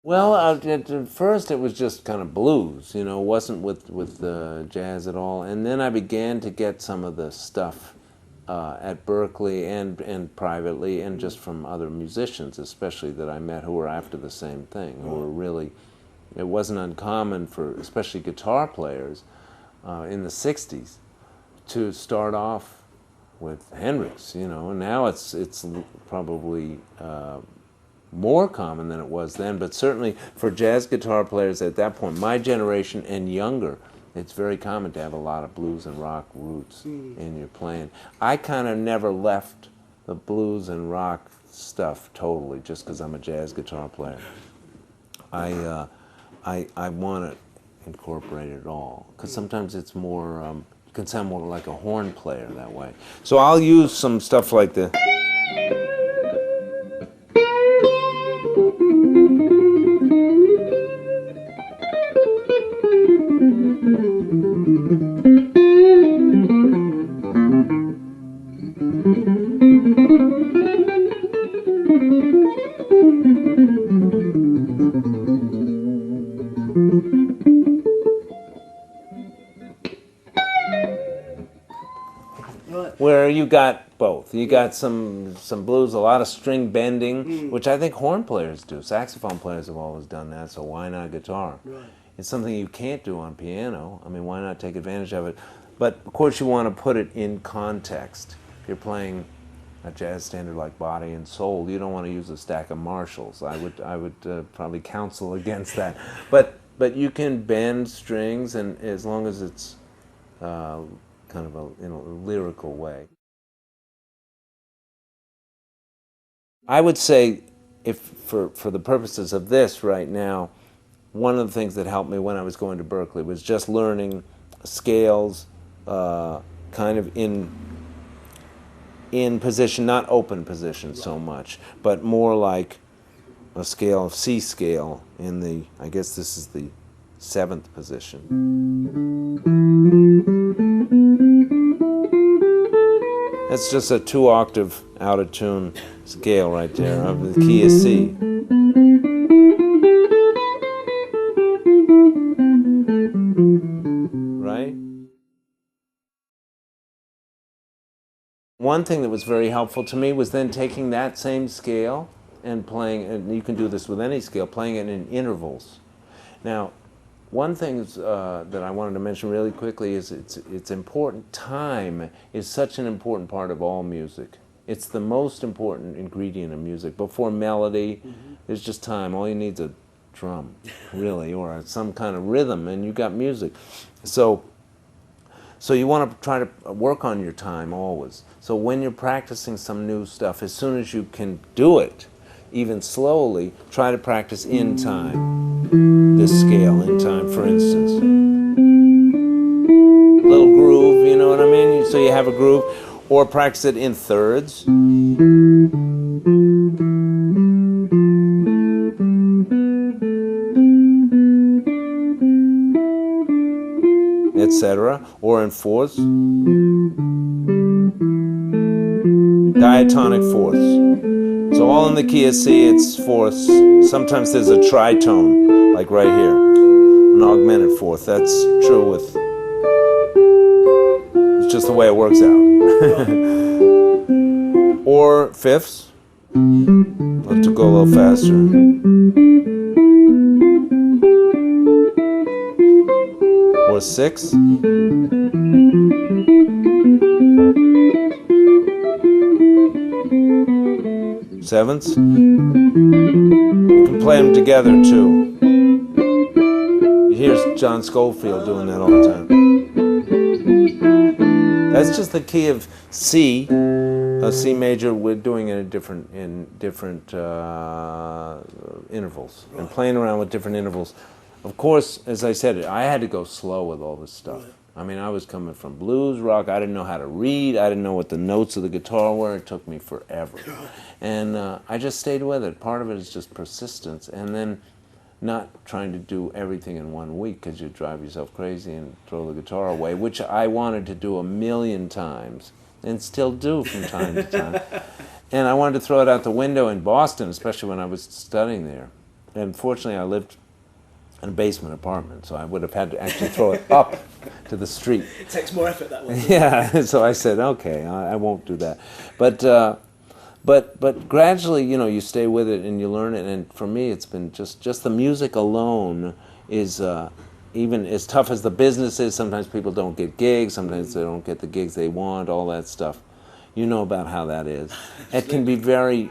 Well, at first it was just kind of blues, you know, it wasn't with jazz at all. And then I began to get some of the stuff at Berkeley and privately, and just from other musicians, especially that I met who were after the same thing, who were really. It wasn't uncommon for especially guitar players in the '60s to start off with Hendrix, you know, and now it's probably more common than it was then, but certainly for jazz guitar players at that point, my generation and younger, it's very common to have a lot of blues and rock roots in your playing. I kind of never left the blues and rock stuff totally just because I'm a jazz guitar player. I want to incorporate it all because sometimes it's more, you can sound more like a horn player that way. So I'll use some stuff like the. Where you got both. You got some blues, a lot of string bending, which I think horn players do. Saxophone players have always done that, so why not guitar? Right. It's something you can't do on piano. I mean, why not take advantage of it? But of course you want to put it in context. If you're playing a jazz standard like Body and Soul, you don't want to use a stack of Marshalls. I would probably counsel against that. But you can bend strings, and as long as it's kind of in a lyrical way. I would say, if for the purposes of this right now, one of the things that helped me when I was going to Berkeley was just learning scales, kind of in position, not open position so much, but more like a scale of C scale in the, I guess this is the seventh position. That's just a 2-octave out of tune scale right there of the key of C. Right? One thing that was very helpful to me was then taking that same scale and playing, and you can do this with any scale, playing it in intervals. Now, one thing that I wanted to mention really quickly is it's important. Time is such an important part of all music. It's the most important ingredient of music. Before melody, there's just time. All you need is a drum, really, or some kind of rhythm, and you got music. So you want to try to work on your time always. So when you're practicing some new stuff, as soon as you can do it, even slowly, try to practice in time. This scale in time, for instance. Little groove, you know what I mean? So you have a groove, or practice it in thirds. Etc. Or in fourths. Diatonic fourths. So all in the key of C, it's fourths. Sometimes there's a tritone, like right here, an augmented fourth. That's true with, it's just the way it works out. Or fifths. Let's go a little faster. Or sixths. Sevenths. You can play them together too. You hear John Scofield doing that all the time. That's just the key of C, C major. We're doing it in different intervals and playing around with different intervals. Of course, as I said, I had to go slow with all this stuff. I mean, I was coming from blues rock. I didn't know how to read. I didn't know what the notes of the guitar were. It took me forever. And I just stayed with it. Part of it is just persistence. And then not trying to do everything in 1 week because you drive yourself crazy and throw the guitar away, which I wanted to do 1,000,000 times and still do from time to time. And I wanted to throw it out the window in Boston, especially when I was studying there. and fortunately I lived in a basement apartment, so I would have had to actually throw it up to the street. It takes more effort that way. Yeah, so I said, okay, I won't do that. But gradually, you know, you stay with it and you learn it. And for me, it's been just the music alone is even as tough as the business is. Sometimes people don't get gigs. Sometimes they don't get the gigs they want. All that stuff. You know about how that is. It can be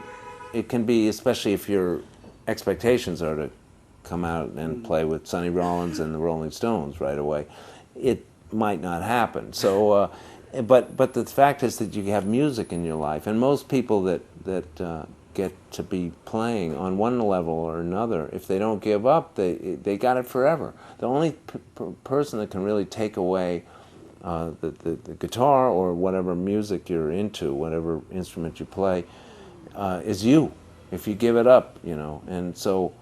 it can be, especially if your expectations are to come out and play with Sonny Rollins and the Rolling Stones right away. It might not happen. So, but the fact is that you have music in your life, and most people that get to be playing on one level or another, if they don't give up, they got it forever. The only person that can really take away the guitar or whatever music you're into, whatever instrument you play, is you. If you give it up, you know, and so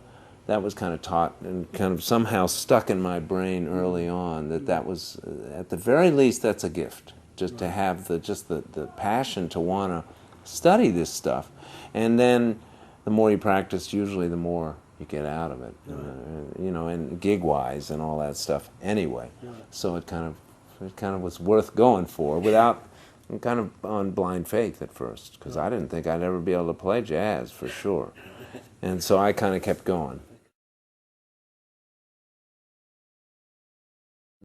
that was kind of taught and kind of somehow stuck in my brain early on that was, at the very least, that's a gift. Just to have the passion to want to study this stuff. And then the more you practice, usually the more you get out of it, you know, and gig-wise and all that stuff anyway. So it kind of was worth going for without, kind of on blind faith at first, because I didn't think I'd ever be able to play jazz for sure. And so I kind of kept going.